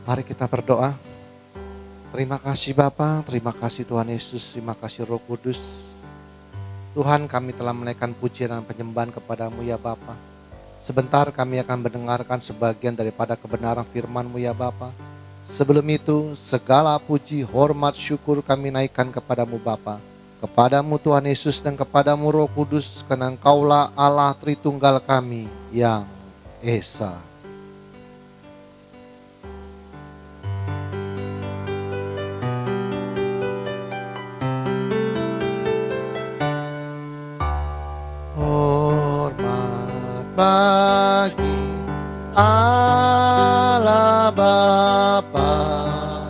Mari kita berdoa. Terima kasih Bapa, terima kasih Tuhan Yesus, terima kasih Roh Kudus. Tuhan, kami telah menaikkan pujian dan penyembahan kepadamu ya Bapa. Sebentar kami akan mendengarkan sebagian daripada kebenaran firman-Mu ya Bapa. Sebelum itu, segala puji, hormat, syukur kami naikkan kepadamu Bapa. Kepadamu Tuhan Yesus dan kepadamu Roh Kudus, karena Engkaulah Allah Tritunggal kami yang Esa. Bagi Allah Bapa,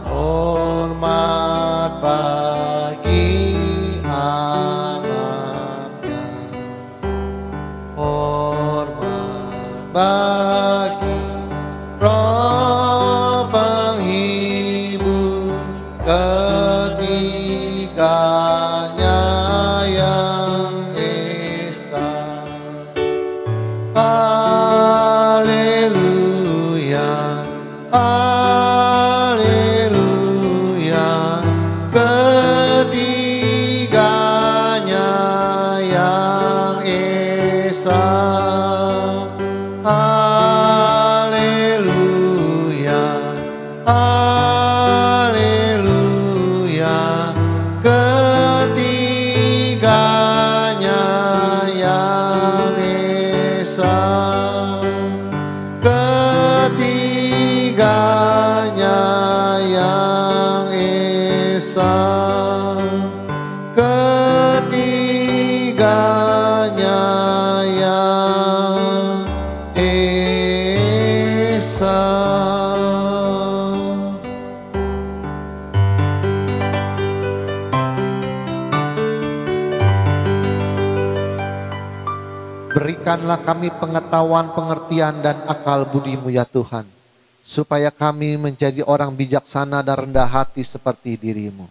hormat bagi anaknya, hormat bagi Roh penghibur, ketiganya yang Esa. Haleluya, haleluya, ketiganya yang Esa. Haleluya, haleluya, ketiganya yang Esa. Ketiganya yang Esa, ketiganya yang Esa. Berikanlah kami pengetahuan, pengertian, dan akal budi-Mu ya Tuhan, supaya kami menjadi orang bijaksana dan rendah hati seperti diri-Mu.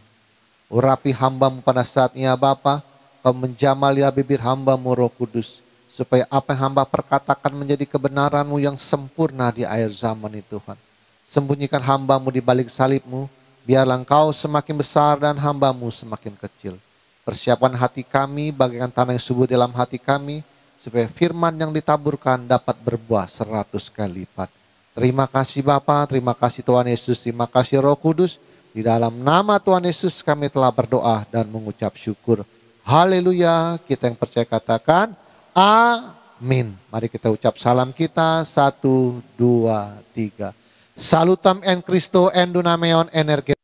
Urapi hamba-Mu pada saatnya Bapa, Kau menjamalilah bibir hamba-Mu Roh Kudus, supaya apa yang hamba perkatakan menjadi kebenaran-Mu yang sempurna di akhir zaman ini Tuhan. Sembunyikan hamba-Mu di balik salib-Mu, biarlah Engkau semakin besar dan hamba-Mu semakin kecil. Persiapkan hati kami bagaikan tanah yang subur dalam hati kami, supaya firman yang ditaburkan dapat berbuah 100 kali lipat. Terima kasih Bapa, terima kasih Tuhan Yesus, terima kasih Roh Kudus. Di dalam nama Tuhan Yesus kami telah berdoa dan mengucap syukur. Haleluya, kita yang percaya katakan amin. Mari kita ucap salam kita, 1, 2, 3. Salutam en Christo en dunameon energi.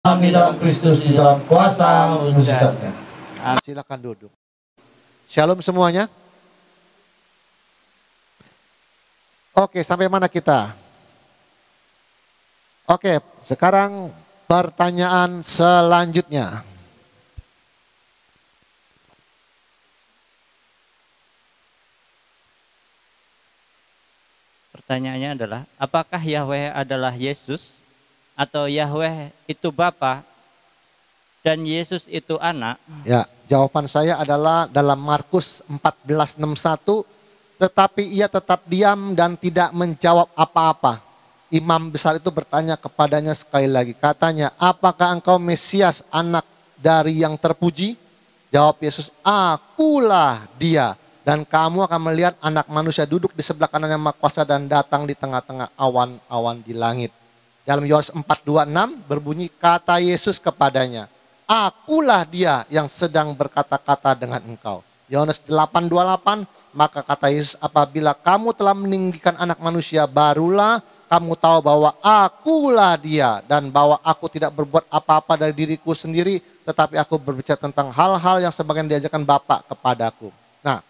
Kami dalam Kristus di dalam kuasa mujizatnya. Silakan duduk. Shalom semuanya. Oke, sampai mana kita? Oke, sekarang pertanyaan selanjutnya. Pertanyaannya adalah, apakah Yahweh adalah Yesus atau Yahweh itu Bapa dan Yesus itu anak? Ya, jawaban saya adalah dalam Markus 14:61, tetapi ia tetap diam dan tidak menjawab apa-apa. Imam besar itu bertanya kepadanya sekali lagi, katanya, apakah engkau Mesias, anak dari yang terpuji? Jawab Yesus, akulah dia. Dan kamu akan melihat anak manusia duduk di sebelah kanan yang Maha Kuasa dan datang di tengah-tengah awan-awan di langit. Dalam Yohanes 4:26 berbunyi, kata Yesus kepadanya, akulah dia yang sedang berkata-kata dengan engkau. Yohanes 8:28, maka kata Yesus, apabila kamu telah meninggikan anak manusia, barulah kamu tahu bahwa akulah dia, dan bahwa aku tidak berbuat apa-apa dari diriku sendiri, tetapi aku berbicara tentang hal-hal yang sebagian diajarkan Bapa kepadaku. Nah,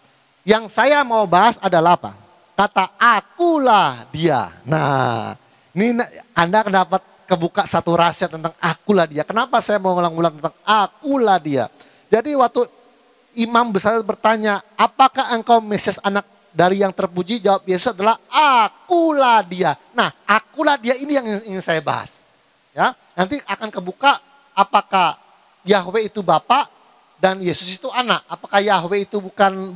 yang saya mau bahas adalah apa? Kata akulah dia. Nah, ini Anda akan dapat kebuka satu rahasia tentang akulah dia. Kenapa saya mau ulang-ulang tentang akulah dia? Jadi waktu imam besar bertanya, apakah engkau Mesias, anak dari yang terpuji? Jawab Yesus adalah akulah dia. Nah, akulah dia ini yang ingin saya bahas. Ya, nanti akan kebuka apakah Yahweh itu Bapa dan Yesus itu anak. Apakah Yahweh itu bukan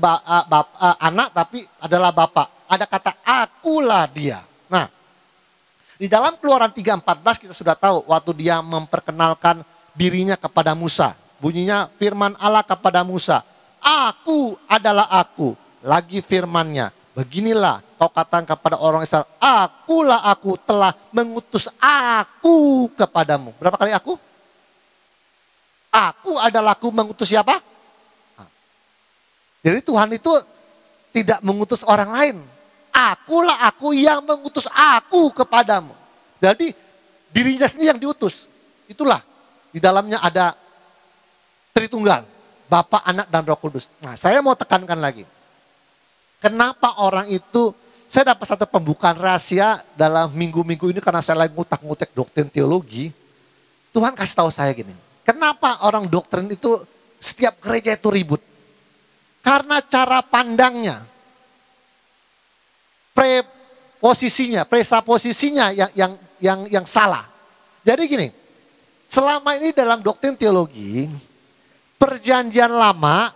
anak tapi adalah Bapa? Ada kata akulah dia. Nah, Di dalam Keluaran 3:14 kita sudah tahu waktu dia memperkenalkan dirinya kepada Musa. Bunyinya firman Allah kepada Musa, aku adalah aku. Lagi firmannya, beginilah kau katakan kepada orang Israel, akulah aku telah mengutus aku kepadamu. Berapa kali aku? Aku adalah aku mengutus siapa? Jadi Tuhan itu tidak mengutus orang lain. Akulah aku yang mengutus aku kepadamu. Jadi dirinya sendiri yang diutus. Itulah di dalamnya ada Tritunggal, Bapa, Anak, dan Roh Kudus. Nah, saya mau tekankan lagi. Kenapa orang itu, saya dapat satu pembukaan rahasia dalam minggu-minggu ini karena saya lagi ngutak-ngutek doktrin teologi. Tuhan kasih tahu saya gini. Kenapa orang doktrin itu setiap gereja itu ribut? Karena cara pandangnya, presaposisinya yang salah. Jadi gini, selama ini dalam doktrin teologi, perjanjian lama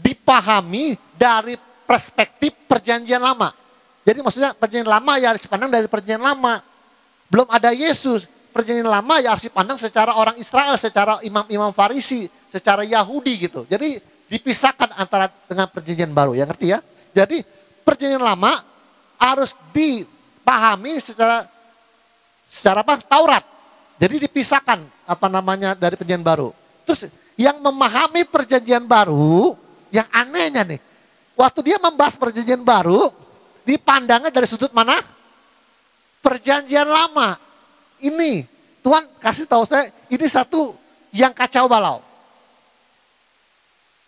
dipahami dari perspektif perjanjian lama. Jadi maksudnya perjanjian lama ya harus dipandang dari perjanjian lama. Belum ada Yesus, perjanjian lama ya harus dipandang secara orang Israel, secara imam-imam Farisi, secara Yahudi gitu. Jadi dipisahkan antara dengan perjanjian baru, ya ngerti ya? Jadi perjanjian lama harus dipahami secara apa? Taurat. Jadi dipisahkan dari perjanjian baru. Terus yang memahami perjanjian baru, yang anehnya nih, waktu dia membahas perjanjian baru, dipandangnya dari sudut mana? Perjanjian lama. Ini Tuhan kasih tahu saya, ini satu yang kacau balau.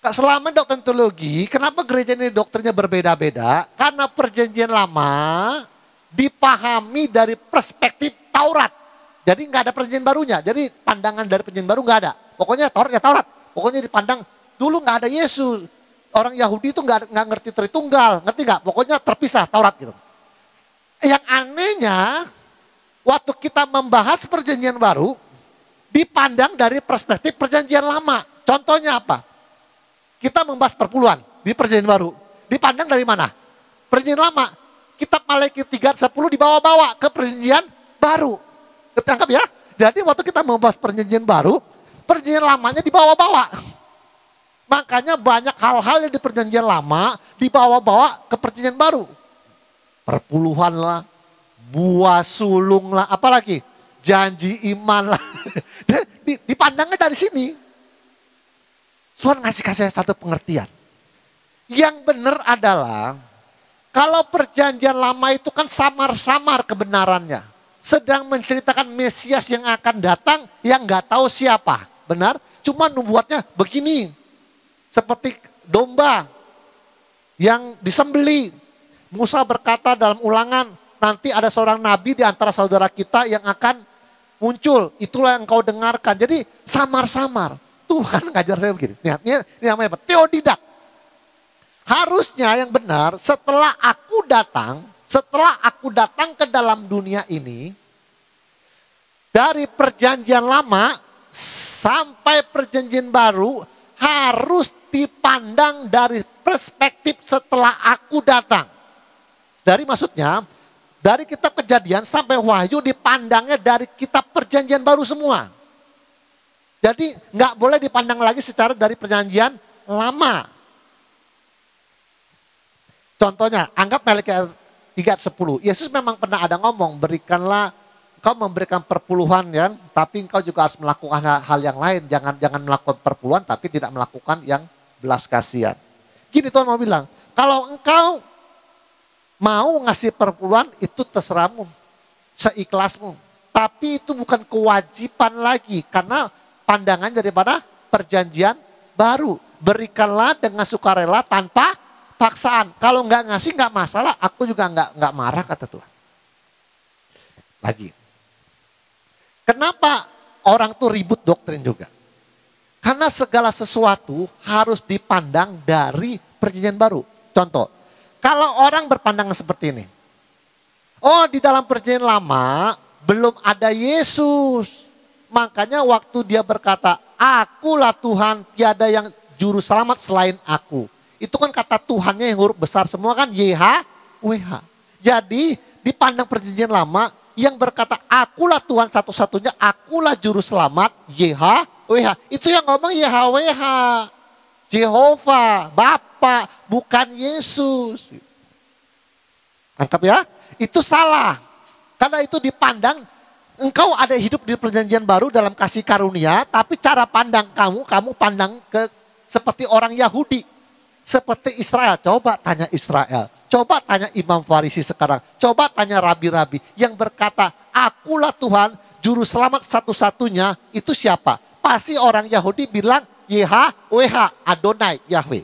Selama doktrin teologi, kenapa gereja ini doktrinnya berbeda-beda? Karena perjanjian lama dipahami dari perspektif Taurat. Jadi nggak ada perjanjian barunya. Jadi pandangan dari perjanjian baru nggak ada. Pokoknya Taurat ya Taurat. Pokoknya dipandang dulu nggak ada Yesus. Orang Yahudi itu nggak ngerti Tritunggal, ngerti nggak? Pokoknya terpisah Taurat gitu. Yang anehnya, waktu kita membahas perjanjian baru, dipandang dari perspektif perjanjian lama. Contohnya apa? Kita membahas perpuluhan di perjanjian baru. Dipandang dari mana? Perjanjian lama. Kitab Maleakhi 3:10 dibawa-bawa ke perjanjian baru. Ketangkap ya? Jadi waktu kita membahas perjanjian baru, perjanjian lamanya dibawa-bawa. Makanya banyak hal-hal yang di perjanjian lama dibawa-bawa ke perjanjian baru. Perpuluhan lah, buah sulung lah, apalagi janji iman lah. Dipandangnya dari sini. Tuhan kasih saya satu pengertian. Yang benar adalah kalau perjanjian lama itu kan samar-samar kebenarannya. Sedang menceritakan Mesias yang akan datang yang nggak tahu siapa. Benar? Cuma nubuatnya begini. Seperti domba yang disembeli. Musa berkata dalam Ulangan, nanti ada seorang nabi di antara saudara kita yang akan muncul. Itulah yang kau dengarkan. Jadi samar-samar. Tuhan ngajar saya begini. Ini namanya apa? Teodidak. Harusnya yang benar setelah aku datang ke dalam dunia ini, dari perjanjian lama sampai perjanjian baru harus dipandang dari perspektif setelah aku datang. Dari maksudnya, dari kitab Kejadian sampai Wahyu dipandangnya dari kitab perjanjian baru semua. Jadi nggak boleh dipandang lagi secara dari perjanjian lama. Contohnya, anggap Maleakhi 3:10. Yesus memang pernah ada ngomong, berikanlah, engkau memberikan perpuluhan ya, tapi engkau juga harus melakukan hal yang lain. Jangan melakukan perpuluhan tapi tidak melakukan yang belas kasihan. Gini Tuhan mau bilang, kalau engkau mau ngasih perpuluhan itu terserahmu, seikhlasmu. Tapi itu bukan kewajiban lagi karena pandangan daripada perjanjian baru. Berikanlah dengan sukarela tanpa paksaan. Kalau nggak ngasih nggak masalah, aku juga nggak marah kata Tuhan. Lagi. Kenapa orang tuh ribut doktrin juga? Karena segala sesuatu harus dipandang dari perjanjian baru. Contoh, kalau orang berpandangan seperti ini. Oh, di dalam perjanjian lama belum ada Yesus. Makanya waktu dia berkata, akulah Tuhan, tiada yang juru selamat selain aku. Itu kan kata Tuhannya yang huruf besar semua kan YHWH. Jadi dipandang perjanjian lama yang berkata akulah Tuhan satu-satunya, akulah juru selamat, YHWH. Itu yang ngomong YHWH. Jehovah, Bapa, bukan Yesus. Mantap ya? Itu salah. Karena itu dipandang engkau ada hidup di perjanjian baru dalam kasih karunia, tapi cara pandang kamu pandang ke seperti orang Yahudi. Seperti Israel. Coba tanya Israel. Coba tanya Imam Farisi sekarang. Coba tanya rabi-rabi yang berkata, akulah Tuhan, juru selamat satu-satunya. Itu siapa? Pasti orang Yahudi bilang, YHWH, Adonai, Yahweh.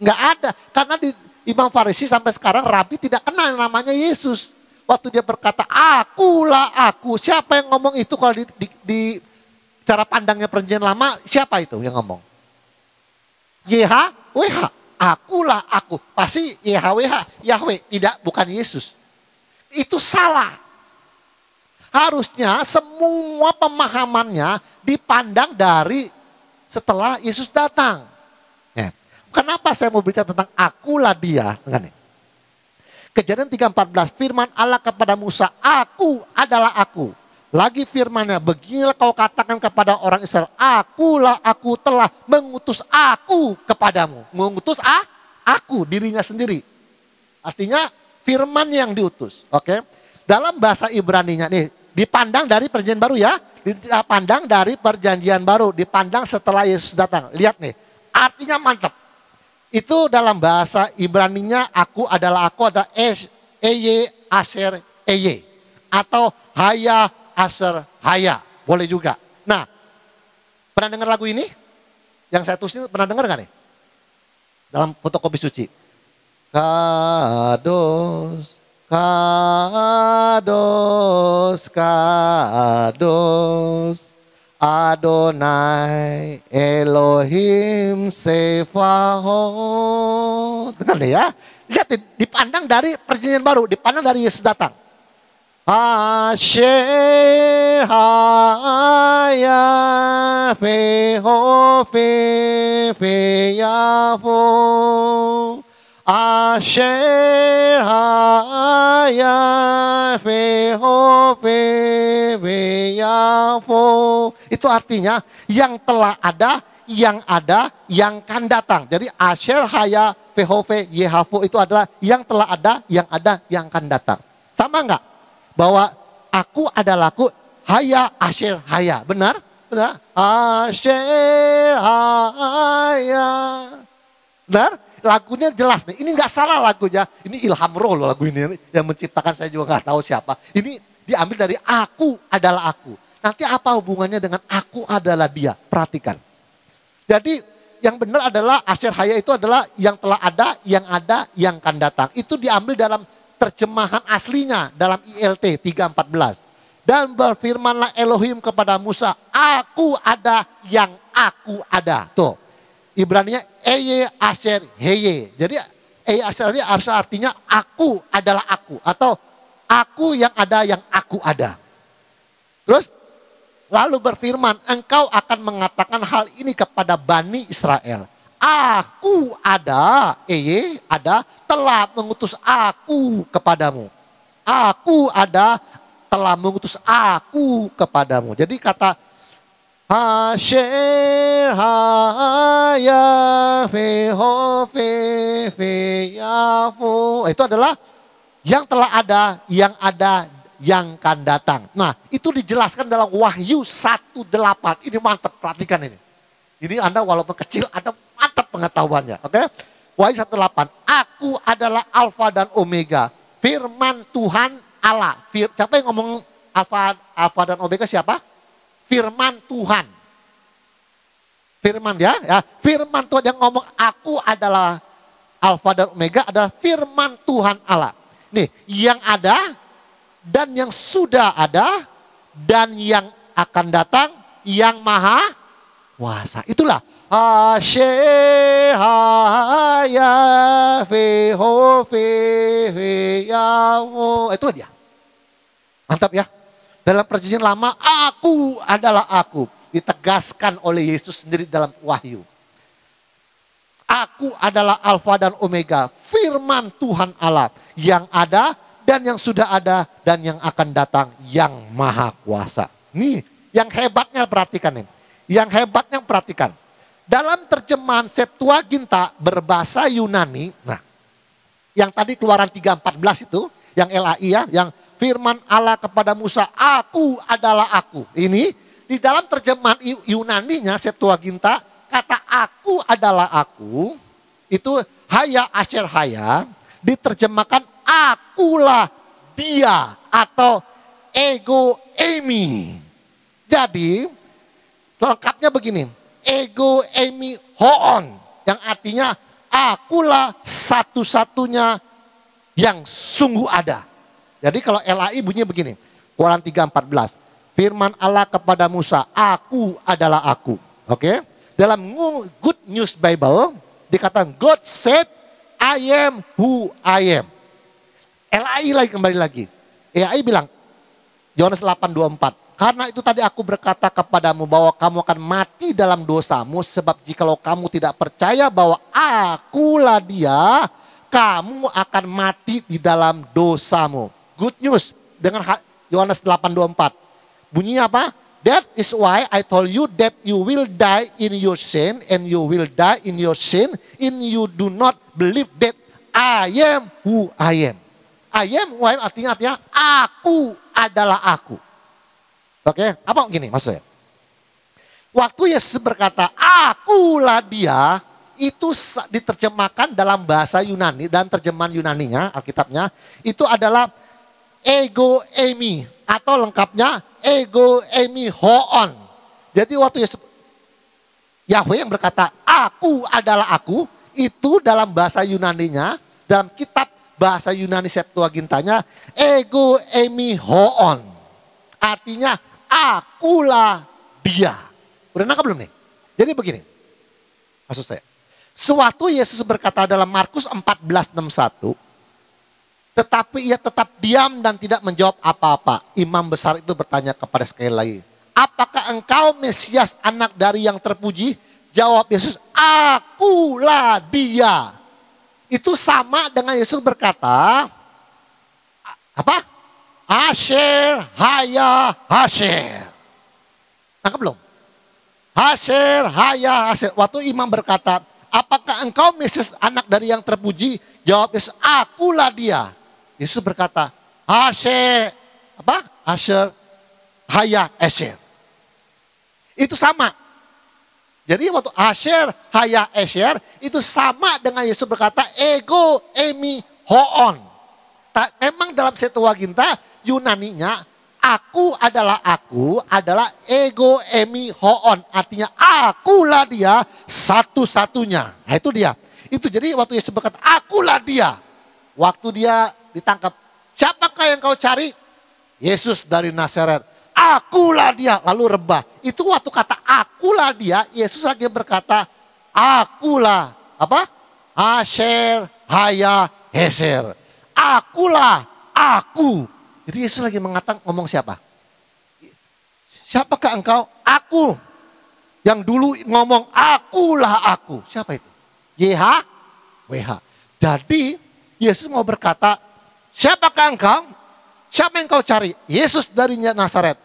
Enggak ada. Karena di Imam Farisi sampai sekarang rabi tidak kenal namanya Yesus. Waktu dia berkata, akulah aku. Siapa yang ngomong itu kalau di cara pandangnya perjanjian lama, siapa itu yang ngomong? YHWH, akulah aku. Pasti YHWH, Yahweh, tidak, bukan Yesus. Itu salah. Harusnya semua pemahamannya dipandang dari setelah Yesus datang. Ya. Kenapa saya mau bicara tentang akulah dia? Kejadian 3:14, firman Allah kepada Musa, aku adalah aku. Lagi firmannya, beginilah kau katakan kepada orang Israel, akulah aku telah mengutus aku kepadamu. Mengutus aku, dirinya sendiri. Artinya firman yang diutus. Oke. Dalam bahasa Ibraninya nih, dipandang dari perjanjian baru ya. Dipandang dari perjanjian baru. Dipandang setelah Yesus datang. Lihat nih, artinya mantap. Itu dalam bahasa Ibraninya aku adalah aku, ada Eye Asher Eye. Atau Haya Asher Haya. Boleh juga. Nah, pernah dengar lagu ini? Yang saya tulis ini pernah dengar gak nih? Dalam fotokopi suci. Kados, Kados, Kados, Adonai Elohim Sefaot. Dengar deh ya. Lihat dipandang dari perjanjian baru, dipandang dari Yesus datang. Asher haya fehofe feyafo. Asher haya fehofe feyafo. Itu artinya yang telah ada, yang kan datang. Jadi Asher haya fehofe yehafo itu adalah yang telah ada, yang kan datang. Sama enggak? Bahwa aku adalah aku, haya Asher haya. Benar? Benar? Asher haya. Benar? Lagunya jelas nih. Ini nggak salah lagunya. Ini Ilham Roh loh lagu ini. Yang menciptakan saya juga nggak tahu siapa. Ini diambil dari aku adalah aku. Nanti apa hubungannya dengan aku adalah dia? Perhatikan. Jadi yang benar adalah Asher haya itu adalah yang telah ada, yang akan datang. Itu diambil dalam terjemahan aslinya dalam ILT 3:14. Dan berfirmanlah Elohim kepada Musa, aku ada yang aku ada. Tuh, Ibraninya Eye Asher Heye. Jadi Eye Asher Heye artinya aku adalah aku. Atau aku yang aku ada. Terus lalu berfirman, engkau akan mengatakan hal ini kepada Bani Israel. Aku ada, telah mengutus aku kepadamu. Aku ada, telah mengutus aku kepadamu. Jadi kata Hasher haya fehofe feyafo. Itu adalah yang telah ada, yang akan datang. Nah, itu dijelaskan dalam Wahyu 1:8. Ini mantap, perhatikan ini. Ini Anda walaupun kecil, Anda mantap pengetahuannya. Oke? Wahyu 1:8. Aku adalah Alfa dan Omega. Firman Tuhan Allah. Siapa yang ngomong Alfa dan Omega siapa? Firman Tuhan. Firman ya. Firman Tuhan yang ngomong aku adalah Alfa dan Omega adalah firman Tuhan Allah. Nih, yang ada dan yang sudah ada dan yang akan datang, yang maha kuasa. Itulah Hasher haya fehofe feyafo. Itulah dia. Mantap ya. Dalam perjanjian lama aku adalah aku. Ditegaskan oleh Yesus sendiri dalam Wahyu. Aku adalah Alfa dan Omega. Firman Tuhan Allah. Yang ada dan yang sudah ada dan yang akan datang, yang maha kuasa. Nih, yang hebatnya perhatikan nih. Yang hebatnya perhatikan. Dalam terjemahan Septuaginta berbahasa Yunani, nah, yang tadi Keluaran 3:14 itu, yang LAI ya, yang firman Allah kepada Musa, aku adalah aku. Ini di dalam terjemahan Yunaninya Septuaginta, kata aku adalah aku, itu haya asher haya, diterjemahkan akulah dia atau ego eimi. Jadi lengkapnya begini, ego eimi hoon, yang artinya akulah satu-satunya yang sungguh ada. Jadi kalau LAI bunyinya begini, Keluaran 3:14, firman Allah kepada Musa, aku adalah aku. Oke? Dalam Good News Bible dikatakan God said I am who I am. LAI lagi kembali lagi. LAI bilang Yohanes 8:24, karena itu tadi aku berkata kepadamu bahwa kamu akan mati dalam dosamu, sebab jikalau kamu tidak percaya bahwa akulah dia, kamu akan mati di dalam dosamu. Good news dengan Yohanes 8:24. Bunyinya apa? That is why I told you that you will die in your sin, and you will die in your sin in you do not believe that I am who I am. I am who I am artinya aku adalah aku. Oke, apa gini maksudnya? Waktu Yesus berkata akulah dia, itu diterjemahkan dalam bahasa Yunani, dan terjemahan Yunaninya, Alkitabnya, itu adalah ego eimi atau lengkapnya ego eimi hoon. Jadi waktu Yesus, Yahweh yang berkata aku adalah aku, itu dalam bahasa Yunaninya, dalam kitab bahasa Yunani Septuagintanya ego eimi hoon. Artinya akulah dia. Udah nangkap belum nih? Jadi begini, maksud saya. Sewaktu Yesus berkata dalam Markus 14:61, tetapi ia tetap diam dan tidak menjawab apa-apa. Imam besar itu bertanya kepada sekali lagi, apakah engkau Mesias, anak dari yang terpuji? Jawab Yesus, akulah dia. Itu sama dengan Yesus berkata, apa? Asher, haya, asher. Nangkep belum? Asher, haya, asher. Waktu imam berkata, apakah engkau Mesias, anak dari yang terpuji? Jawab Yesus, akulah dia. Yesus berkata, Asher, apa? Asher, haya, asher. Itu sama. Jadi waktu Asher, haya, asher, itu sama dengan Yesus berkata, ego, eimi, hoon. Memang dalam Septuaginta, Yunaninya, aku adalah ego, eimi, hoon. Artinya akulah dia satu-satunya. Nah itu dia. Itu jadi waktu Yesus berkata, akulah dia. Waktu dia ditangkap, siapakah yang kau cari? Yesus dari Nazaret. Akulah dia, lalu rebah. Itu waktu kata akulah dia, Yesus lagi berkata, akulah apa? Asher, haya, heser. Akulah aku. Jadi Yesus lagi ngomong siapa? Siapakah engkau? Aku. Yang dulu ngomong akulah aku. Siapa itu? YHWH. Jadi Yesus mau berkata, siapakah engkau? Siapa yang kau cari? Yesus dari Nazaret.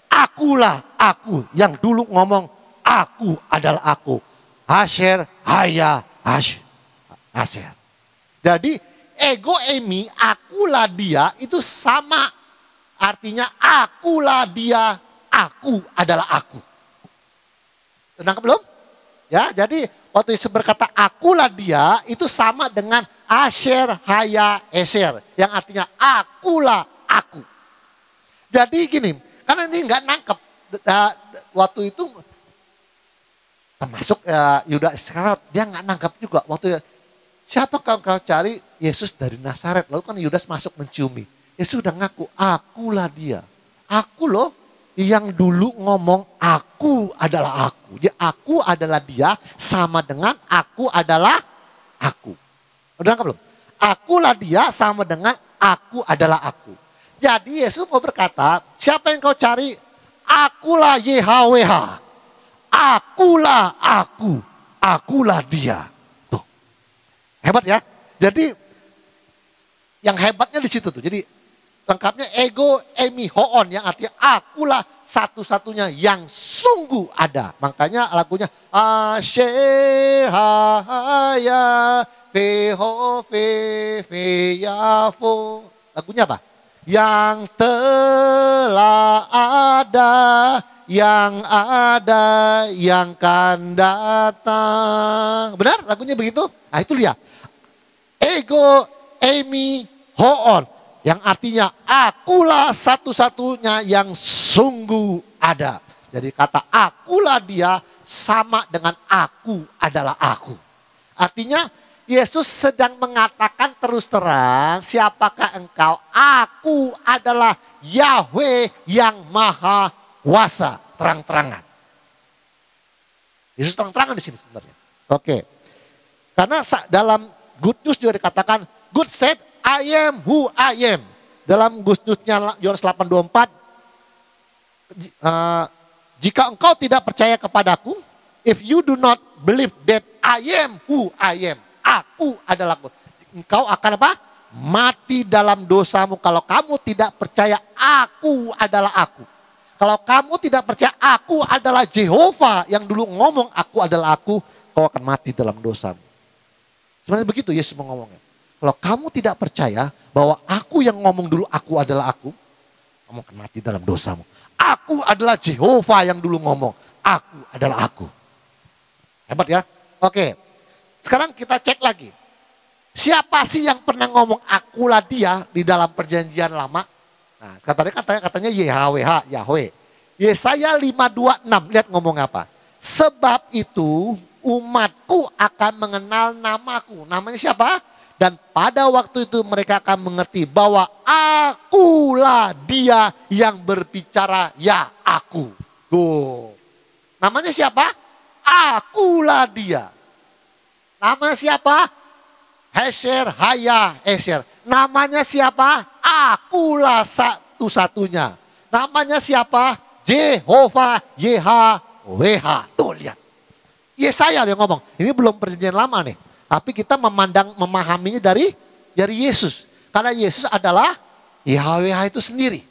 Akulah aku yang dulu ngomong aku adalah aku. Asher, haya, asher. Jadi ego eimi, akulah dia itu sama. Artinya akulah dia, aku adalah aku. Nangkep belum? Ya, jadi waktu Yesus berkata akulah dia itu sama dengan Asher, haya, eser. Yang artinya akulah aku. Jadi gini, karena ini nggak nangkep. Waktu itu termasuk Yudas Iskariot, dia nggak nangkep juga. Waktu siapa kau cari? Yesus dari Nazaret. Lalu kan Yudas masuk menciumi. Yesus sudah ngaku, akulah dia. Aku loh yang dulu ngomong aku adalah aku. Jadi aku adalah dia sama dengan aku adalah aku. Udah nangkep belum? Akulah dia sama dengan aku adalah aku. Jadi Yesus mau berkata, siapa yang kau cari? Akulah YHWH. Akulah aku. Akulah dia. Tuh. Hebat ya. Jadi yang hebatnya di situ tuh. Jadi lengkapnya ego emi hoon yang artinya akulah satu-satunya yang sungguh ada. Makanya lagunya Asyehaya feho fe yafo. Lagunya apa? Yang telah ada, yang akan datang. Benar lagunya begitu? Nah itu dia. Ego emi hoon. Yang artinya akulah satu-satunya yang sungguh ada. Jadi kata akulah dia sama dengan aku adalah aku. Artinya Yesus sedang mengatakan terus terang, siapakah engkau? Aku adalah Yahweh yang maha kuasa. Terang-terangan. Yesus terang-terangan di sini sebenarnya. Oke. Karena dalam Good News juga dikatakan, God said, I am who I am. Dalam Good News-nya Yohanes 8:24, jika engkau tidak percaya kepadaku, if you do not believe that I am who I am, aku adalah aku. Engkau akan apa? Mati dalam dosamu kalau kamu tidak percaya aku adalah aku. Kalau kamu tidak percaya aku adalah Jehovah yang dulu ngomong aku adalah aku, kau akan mati dalam dosamu. Sebenarnya begitu Yesus mau ngomongnya. Kalau kamu tidak percaya bahwa aku yang ngomong dulu aku adalah aku, kamu akan mati dalam dosamu. Aku adalah Jehovah yang dulu ngomong, aku adalah aku. Hebat ya? Oke. Sekarang kita cek lagi. Siapa sih yang pernah ngomong akulah dia di dalam perjanjian lama? Nah, katanya YHWH, Yahweh. Yesaya 5:26, lihat ngomong apa. Sebab itu umatku akan mengenal namaku. Namanya siapa? Dan pada waktu itu mereka akan mengerti bahwa akulah dia yang berbicara ya aku. Tuh. Namanya siapa? Akulah dia. Namanya siapa? Hesher, Haya, Hesher. Namanya siapa? Akulah satu-satunya. Namanya siapa? Jehovah, YHWH. Tuh lihat. Yesaya yang ngomong. Ini belum perjanjian lama nih. Tapi kita memahaminya dari Yesus. Karena Yesus adalah YHWH itu sendiri.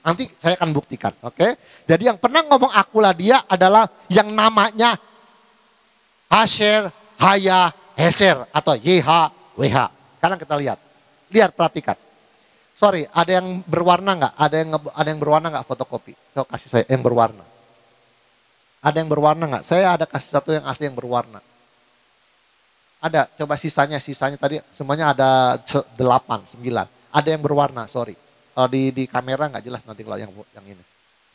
Nanti saya akan buktikan. Oke. Jadi yang pernah ngomong akulah dia adalah yang namanya Asher, Haya, Hesher atau YHWH. Sekarang kita lihat. Lihat, perhatikan. Sorry, ada yang berwarna nggak? Ada yang berwarna nggak fotokopi? Coba kasih saya yang berwarna. Ada yang berwarna nggak? Saya ada kasih satu yang asli yang berwarna. Ada, coba sisanya tadi semuanya ada 8, 9. Ada yang berwarna, sorry. Kalau di kamera nggak jelas nanti kalau yang ini.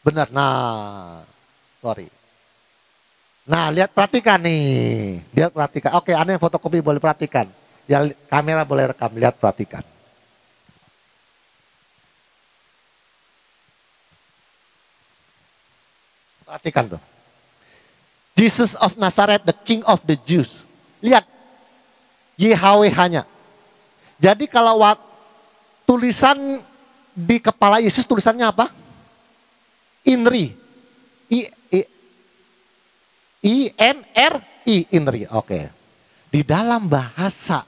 Benar, nah, sorry. Nah, lihat perhatikan nih. Lihat perhatikan. Oke, ada yang fotokopi boleh perhatikan. Ya, kamera boleh rekam, lihat perhatikan. Perhatikan tuh. Jesus of Nazareth, the King of the Jews. Lihat. YHWH-nya. Jadi kalau tulisan di kepala Yesus tulisannya apa? INRI. INRI. INRI. Oke. Di dalam bahasa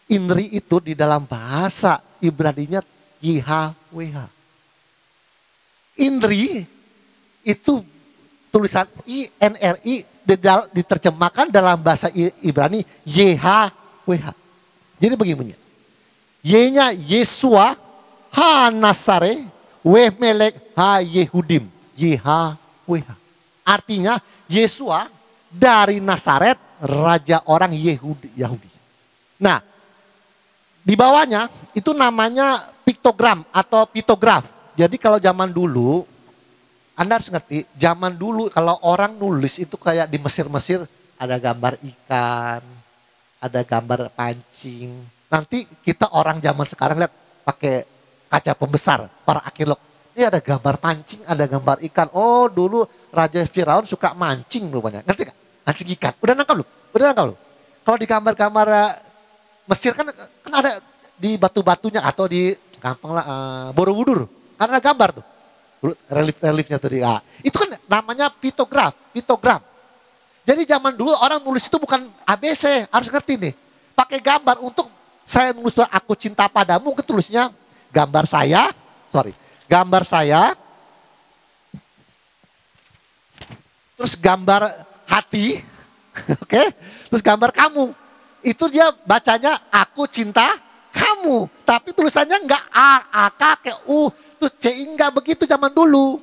INRI itu di dalam bahasa Ibraninya YHWH. INRI itu tulisan INRI diterjemahkan dalam bahasa Ibrani YHWH. Jadi begini. Y-nya Yesua, Ha Nasare, W Melek, Ha Yehudim. YHWH. Artinya Yesua dari Nazaret, raja orang Yahudi. Nah, di bawahnya itu namanya piktogram atau pitograf. Jadi kalau zaman dulu, Anda harus ngerti, zaman dulu kalau orang nulis itu kayak di Mesir-Mesir ada gambar ikan, ada gambar pancing. Nanti kita orang zaman sekarang lihat pakai kaca pembesar, para arkeolog. Ini ada gambar pancing, ada gambar ikan. Oh dulu Raja Firaun suka mancing rupanya. Ngerti gak? Mancing ikan. Udah nangkap lu? Kalau di gambar-gambar Mesir kan ada di batu-batunya atau di gampang lah Borobudur. Karena ada gambar tuh. Relief-reliefnya tadi. Itu kan namanya pitogram. Jadi zaman dulu orang nulis itu bukan ABC, harus ngerti nih. Pakai gambar untuk saya nulis surat aku cinta padamu, mungkin tulisnya gambar saya, gambar saya, terus gambar hati, oke, terus gambar kamu. Itu dia bacanya aku cinta kamu, tapi tulisannya enggak A, AK, kayak U, terus CI, enggak begitu zaman dulu.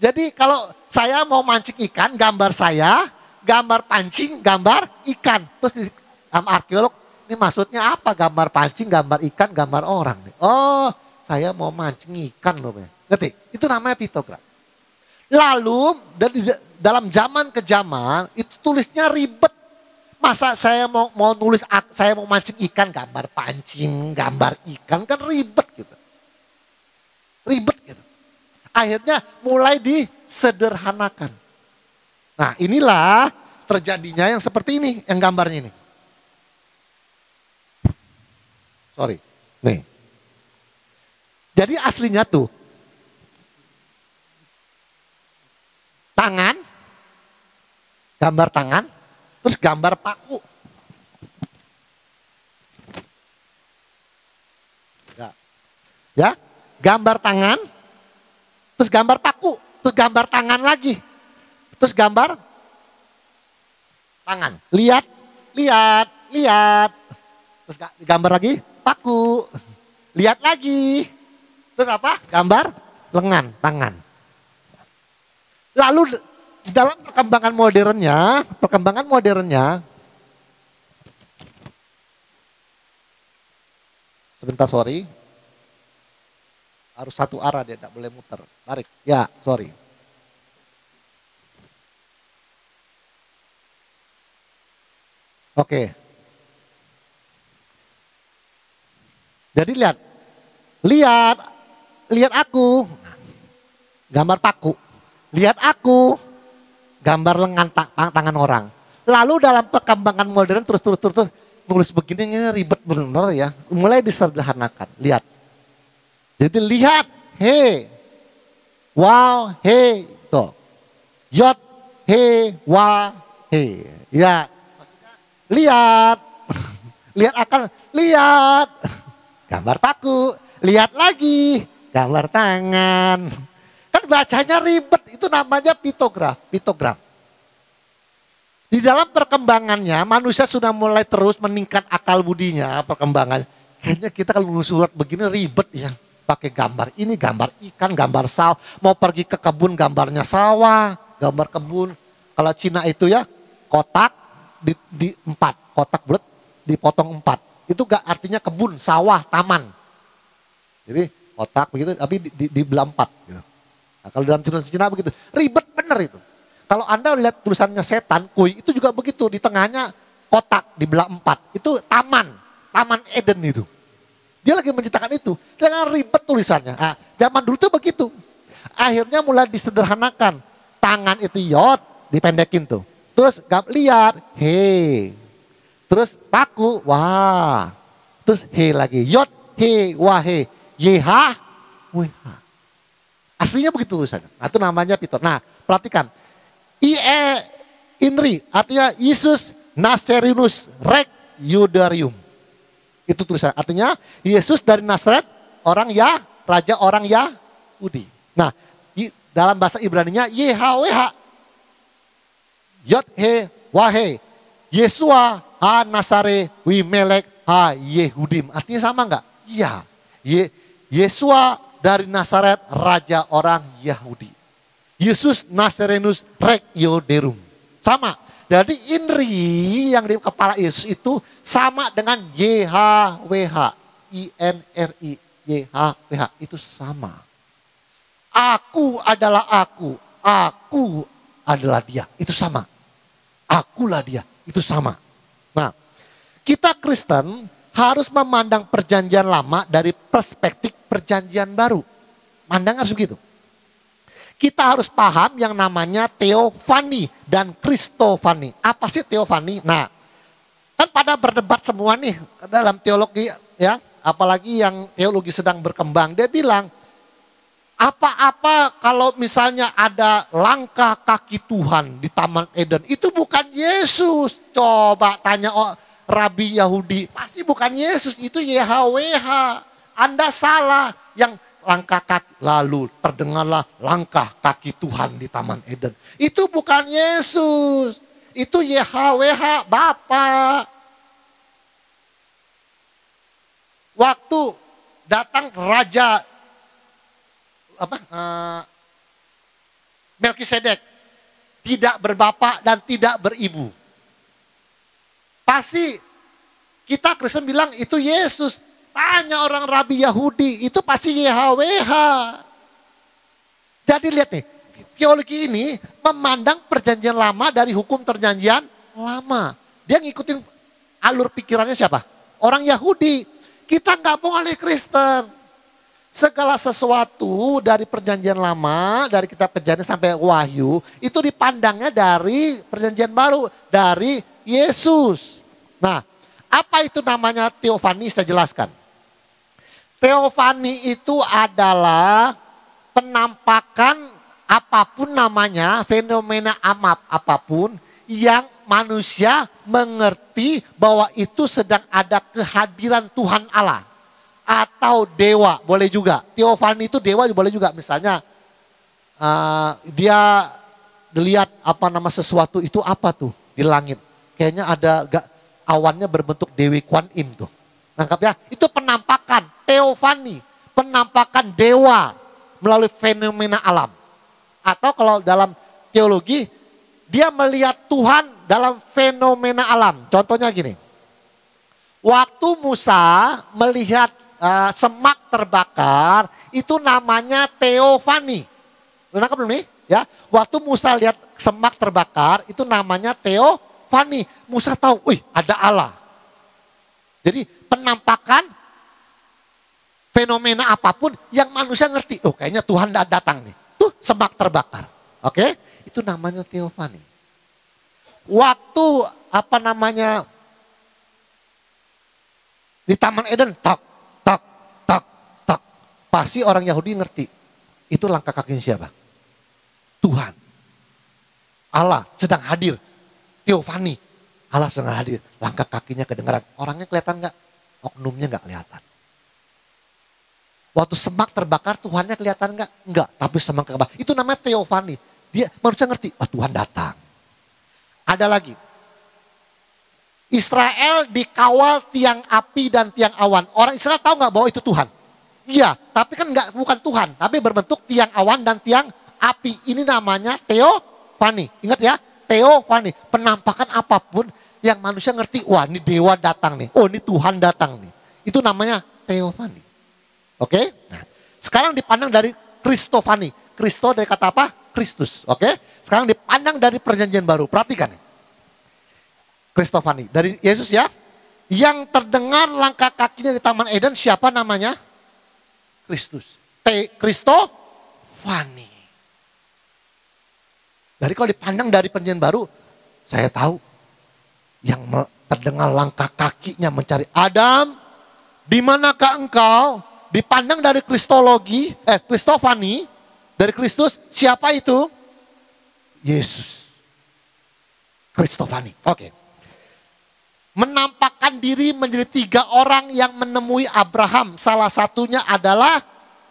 Jadi kalau saya mau mancing ikan, gambar saya, gambar pancing, gambar ikan. Terus di arkeolog, ini maksudnya apa? Gambar pancing, gambar ikan, gambar orang. Oh, saya mau mancing ikan loh. Ngerti? Itu namanya piktograf. Lalu dalam zaman ke zaman itu tulisnya ribet. Masa saya mau nulis, saya mau mancing ikan, gambar pancing, gambar ikan, kan ribet gitu. Ribet gitu. Akhirnya mulai disederhanakan. Nah inilah terjadinya yang seperti ini, yang gambarnya ini. Sorry, nih. Jadi aslinya tuh tangan, gambar tangan, terus gambar paku. Ya, gambar tangan, terus gambar paku, terus gambar tangan lagi, terus gambar tangan. Lihat, lihat, lihat. Terus gambar lagi paku. Lihat lagi. Terus apa? Gambar lengan, tangan. Lalu dalam perkembangan modernnya, sebentar sorry, harus satu arah dia, tidak boleh muter, tarik, ya sorry. Oke. Jadi lihat aku, gambar paku. Lihat aku, gambar lengan tangan orang. Lalu dalam perkembangan modern terus nulis begini ini ribet benar ya. Mulai disederhanakan. Lihat. Jadi lihat, he, wow, he, tuh. Yot, he, wa, he. Ya, maksudnya lihat, lihat akan, lihat. Gambar paku, lihat lagi, gambar tangan. Kan bacanya ribet, itu namanya piktograf. Di dalam perkembangannya manusia sudah mulai terus meningkat akal budinya, perkembangan. Kayaknya kita kalau nulis surat begini ribet ya. Pakai gambar ini, gambar ikan, gambar sawah. Mau pergi ke kebun gambarnya sawah, gambar kebun. Kalau Cina itu ya kotak di 4, kotak bulat dipotong 4. Itu gak artinya kebun, sawah, taman. Jadi kotak begitu tapi di belah 4 gitu. Nah, kalau dalam Cina begitu, ribet bener itu. Kalau Anda lihat tulisannya setan, kuy, itu juga begitu. Di tengahnya kotak, di belah 4. Itu taman Eden itu. Dia lagi menciptakan itu. Jangan ribet tulisannya. Nah, zaman dulu tuh begitu. Akhirnya mulai disederhanakan. Tangan itu yot, dipendekin tuh. Terus lihat, he. Terus paku, wah. Terus he lagi, yot, he, wah, he. Yeha, wah. Aslinya begitu tulisannya. Nah, itu namanya piktograf. Nah, perhatikan. Inri, artinya Yesus Naserinus Rek Yudarium. Itu tulisan. Artinya Yesus dari Nazaret, raja orang Yahudi. Nah, dalam bahasa Ibraninya YHWH. Yod he wahe. Yesua ha Nasare wi melek ha Yehudim. Artinya sama enggak? Iya. Yesua dari Nazaret, raja orang Yahudi. Yesus Nazarenus Rek Yoderum. Sama. Jadi Inri yang di kepala Yesus itu sama dengan YHWH. INRI. YHWH itu sama. Aku adalah aku. Aku adalah dia. Itu sama. Akulah dia. Itu sama. Nah, kita Kristen harus memandang perjanjian lama dari perspektif perjanjian baru. Mandang harus begitu. Kita harus paham yang namanya teofani dan kristofani. Apa sih teofani? Nah, kan pada berdebat semua nih dalam teologi ya, apalagi yang teologi sedang berkembang. Dia bilang, apa-apa kalau misalnya ada langkah kaki Tuhan di Taman Eden, itu bukan Yesus. Coba tanya rabi Yahudi. Pasti bukan Yesus, itu YHWH. Anda salah. Yang langkah kaki, lalu terdengarlah langkah kaki Tuhan di Taman Eden. Itu bukan Yesus. Itu YHWH, Bapa. Waktu datang Raja Melkisedek, tidak berbapak dan tidak beribu. Pasti kita Kristen bilang itu Yesus. Tanya orang rabi Yahudi, itu pasti YHWH. Jadi lihat nih, teologi ini memandang perjanjian lama dari hukum perjanjian lama. Dia ngikutin alur pikirannya siapa? Orang Yahudi. Kita nggak boleh Kristen. Segala sesuatu dari perjanjian lama, dari kitab Kejadian sampai Wahyu, itu dipandangnya dari perjanjian baru, dari Yesus. Nah, apa itu namanya teofani? Saya jelaskan. Teofani itu adalah penampakan apapun namanya, fenomena apapun yang manusia mengerti bahwa itu sedang ada kehadiran Tuhan Allah. Atau dewa, boleh juga. Teofani itu dewa boleh juga. Misalnya dia lihat sesuatu itu apa tuh di langit. Kayaknya ada awannya berbentuk Dewi Kwan Im tuh. Nangkap ya? Itu penampakan teofani, penampakan dewa melalui fenomena alam. Atau kalau dalam teologi, dia melihat Tuhan dalam fenomena alam. Contohnya gini, waktu Musa melihat semak terbakar, itu namanya teofani. Udah nangkap belum nih? Ya, waktu Musa lihat semak terbakar, itu namanya teofani. Musa tahu, wih ada Allah. Jadi penampakan fenomena apapun yang manusia ngerti. Oh kayaknya Tuhan datang nih. Tuh semak terbakar. Oke? Itu namanya teofani. Waktu di Taman Eden, tak. Pasti orang Yahudi ngerti. Itu langkah kakinya siapa? Tuhan. Allah sedang hadir. Teofani. Allah sedang hadir. Langkah kakinya kedengaran. Orangnya kelihatan gak? Oknumnya gak kelihatan. Waktu semak terbakar Tuhannya kelihatan gak? Enggak. Tapi semak terbakar. Itu namanya teofani. Dia manusia ngerti. Oh Tuhan datang. Ada lagi. Israel dikawal tiang api dan tiang awan. Orang Israel tahu gak bahwa itu Tuhan? Iya, tapi kan bukan Tuhan, tapi berbentuk tiang awan dan tiang api. Ini namanya teofani. Ingat ya, teofani. Penampakan apapun yang manusia ngerti, wah ini dewa datang nih. Oh ini Tuhan datang nih. Itu namanya teofani. Oke? Nah, sekarang dipandang dari kristofani. Kristo dari kata apa? Kristus. Oke? Sekarang dipandang dari perjanjian baru. Perhatikan nih. Kristofani. Dari Yesus ya. Yang terdengar langkah kakinya di Taman Eden siapa namanya? Kristus. Kristofani. Dari kalau dipandang dari perjanjian baru, saya tahu yang terdengar langkah kakinya mencari Adam, di manakah engkau? Dipandang dari Kristofani, dari Kristus, siapa itu? Yesus. Kristofani. Oke. Menampakkan diri menjadi 3 orang yang menemui Abraham. Salah satunya adalah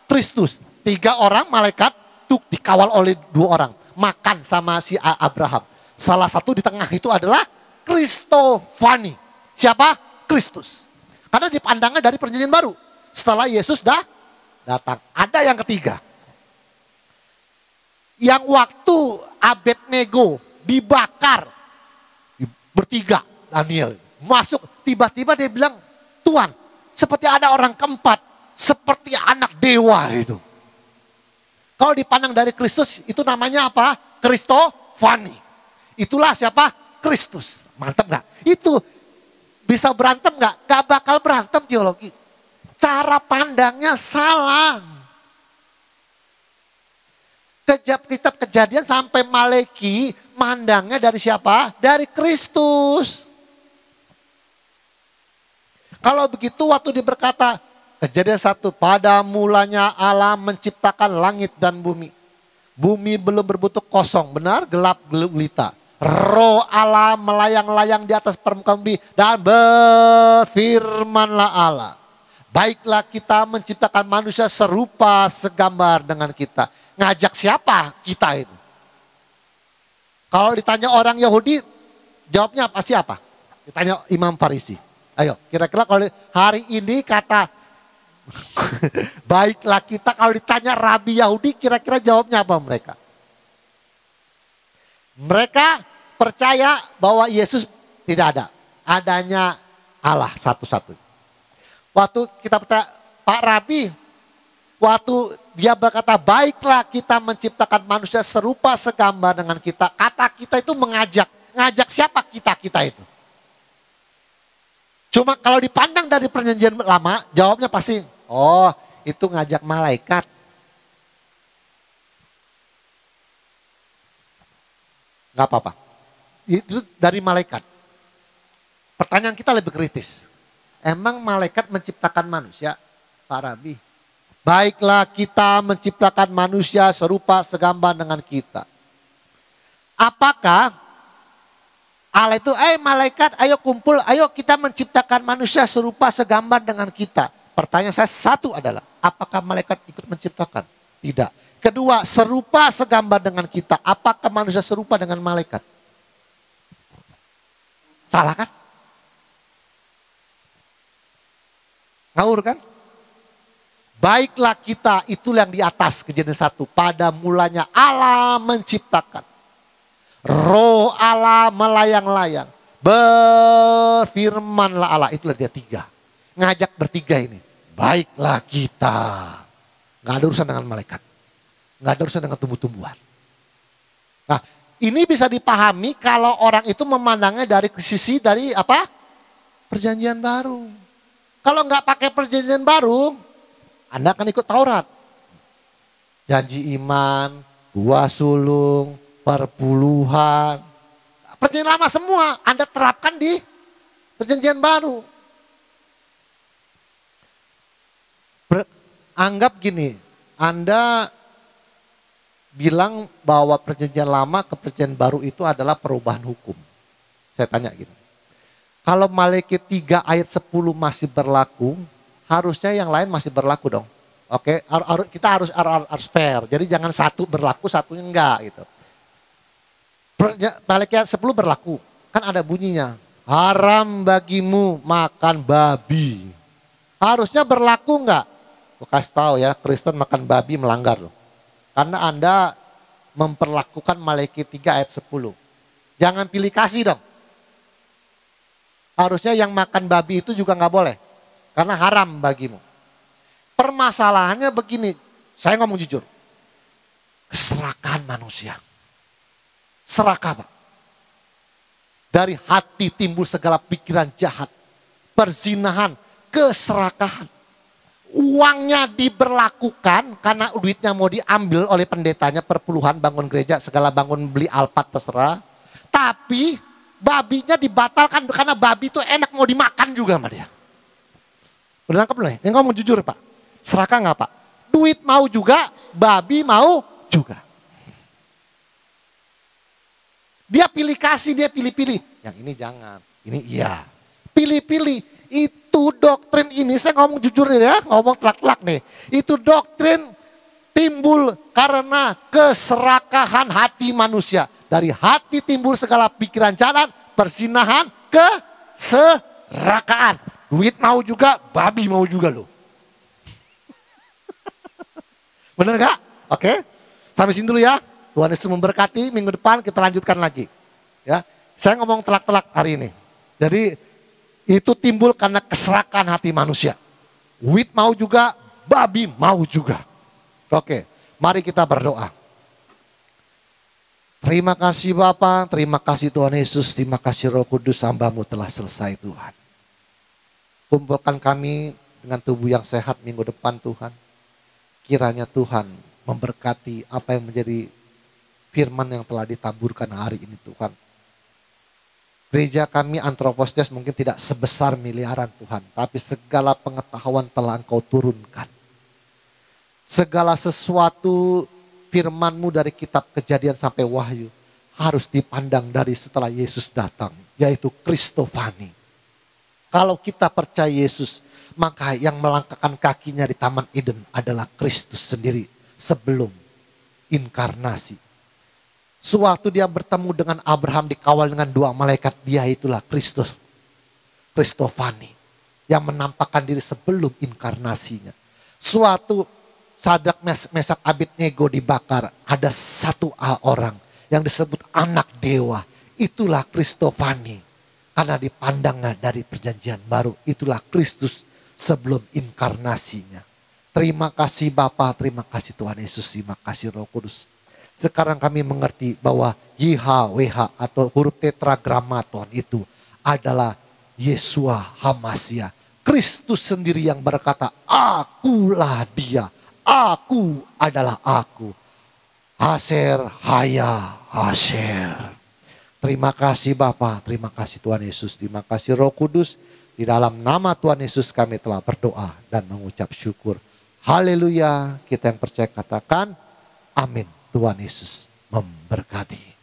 Kristus. 3 orang malaikat tuh dikawal oleh 2 orang. Makan sama si Abraham. Salah satu di tengah itu adalah Kristofani. Siapa? Kristus. Karena dipandangnya dari perjanjian baru. Setelah Yesus datang. Ada yang ketiga. Yang waktu Abednego dibakar. Bertiga Daniel. Masuk, tiba-tiba dia bilang, Tuhan, seperti ada orang keempat, seperti anak dewa itu. Kalau dipandang dari Kristus, itu namanya apa? Kristofani. Itulah siapa? Kristus. Mantap gak? Itu bisa berantem gak? Gak bakal berantem teologi. Cara pandangnya salah. Kitab Kejadian sampai Maleki, mandangnya dari siapa? Dari Kristus. Kalau begitu waktu dia berkata, Kejadian 1, pada mulanya Allah menciptakan langit dan bumi. Bumi belum berbentuk kosong, benar? Gelap gulita. Roh Allah melayang-layang di atas permukaan bumi dan berfirmanlah Allah. Baiklah kita menciptakan manusia serupa segambar dengan kita. Ngajak siapa kita itu? Kalau ditanya orang Yahudi, jawabnya pasti apa? Ditanya Imam Farisi. Ayo, kira-kira kalau hari ini kata baiklah kita, kalau ditanya Rabi Yahudi, kira-kira jawabnya apa mereka? Mereka percaya bahwa Yesus tidak ada. Adanya Allah satu-satu. Waktu kita bertanya, Pak Rabi, waktu dia berkata baiklah kita menciptakan manusia serupa segambar dengan kita. Kata kita itu mengajak. Ngajak siapa kita itu? Cuma kalau dipandang dari perjanjian lama, jawabnya pasti, oh itu ngajak malaikat. Gak apa-apa. Itu dari malaikat. Pertanyaan kita lebih kritis. Emang malaikat menciptakan manusia, Pak Rabi? Baiklah kita menciptakan manusia serupa segambar dengan kita. Apakah Allah itu, malaikat ayo kumpul, ayo kita menciptakan manusia serupa segambar dengan kita. Pertanyaan saya satu adalah, apakah malaikat ikut menciptakan? Tidak. Kedua, serupa segambar dengan kita. Apakah manusia serupa dengan malaikat? Salah kan? Ngawur kan? Baiklah kita, itu yang di atas kejadian 1. Pada mulanya Allah menciptakan. Roh Allah melayang-layang. Berfirmanlah Allah. Itulah dia 3. Ngajak bertiga ini. Baiklah kita. Gak ada urusan dengan malaikat. Gak ada urusan dengan tumbuh-tumbuhan. Nah, ini bisa dipahami kalau orang itu memandangnya dari sisi dari apa? Perjanjian baru. Kalau nggak pakai perjanjian baru, Anda akan ikut Taurat. Janji iman, buah sulung, perpuluhan. Perjanjian lama semua Anda terapkan di perjanjian baru. Anggap gini, Anda bilang bahwa perjanjian lama ke perjanjian baru itu adalah perubahan hukum. Saya tanya gitu. Kalau Malaikat 3 ayat 10 masih berlaku, harusnya yang lain masih berlaku dong. Oke, kita harus fair. Jadi jangan satu berlaku, satunya enggak gitu. Malaikat 10 berlaku, kan ada bunyinya. Haram bagimu makan babi. Harusnya berlaku enggak? Gue kasih tahu ya, Kristen makan babi melanggar loh. Karena Anda memperlakukan Malaikat 3 ayat 10. Jangan pilih kasih dong. Harusnya yang makan babi itu juga nggak boleh. Karena haram bagimu. Permasalahannya begini. Saya ngomong jujur. Keserakahan manusia. Serakah Pak. Dari hati timbul segala pikiran jahat. Perzinahan. Keserakahan. Uangnya diberlakukan karena duitnya mau diambil oleh pendetanya. Perpuluhan, bangun gereja, segala bangun beli Alphard terserah. Tapi babinya dibatalkan karena babi itu enak mau dimakan juga sama dia. Udah nangkep belum ya? Yang ngomong jujur Pak. Serakah nggak Pak? Duit mau juga, babi mau juga. Dia pilih kasih, dia pilih-pilih. Yang ini jangan, ini iya. Pilih-pilih. Itu doktrin ini, saya ngomong jujur nih ya, ngomong telak-telak nih. Itu doktrin timbul karena keserakahan hati manusia. Dari hati timbul segala pikiran jalan, persinahan, keserakaan. Duit mau juga, babi mau juga loh. Bener gak? Oke, sampai sini dulu ya. Tuhan Yesus memberkati, minggu depan kita lanjutkan lagi. Ya, saya ngomong telak-telak hari ini. Jadi itu timbul karena keserakaan hati manusia. Duit mau juga, babi mau juga. Oke, mari kita berdoa. Terima kasih Bapa, terima kasih Tuhan Yesus, terima kasih Roh Kudus, hamba-Mu telah selesai Tuhan. Kumpulkan kami dengan tubuh yang sehat minggu depan Tuhan. Kiranya Tuhan memberkati apa yang menjadi firman yang telah ditaburkan hari ini Tuhan. Gereja kami Antropostes mungkin tidak sebesar miliaran Tuhan, tapi segala pengetahuan telah Engkau turunkan. Segala sesuatu firman-Mu dari kitab Kejadian sampai Wahyu harus dipandang dari setelah Yesus datang, yaitu Kristofani. Kalau kita percaya Yesus, maka yang melangkahkan kakinya di Taman Eden adalah Kristus sendiri sebelum inkarnasi. Sewaktu dia bertemu dengan Abraham dikawal dengan 2 malaikat, dia itulah Kristus, Kristofani, yang menampakkan diri sebelum inkarnasinya. Suatu Sadrak, Mesak, Abednego dibakar, ada satu orang yang disebut anak dewa. Itulah Kristofani. Karena dipandangnya dari perjanjian baru, itulah Kristus sebelum inkarnasinya. Terima kasih Bapa, terima kasih Tuhan Yesus, terima kasih Roh Kudus. Sekarang kami mengerti bahwa YHWH atau huruf tetragramaton itu adalah Yeshua HaMashiach. Kristus sendiri yang berkata, akulah dia. Aku adalah aku. Hasher Haya Hasher. Terima kasih Bapa, terima kasih Tuhan Yesus, terima kasih Roh Kudus. Di dalam nama Tuhan Yesus kami telah berdoa dan mengucap syukur. Haleluya. Kita yang percaya katakan amin. Tuhan Yesus memberkati.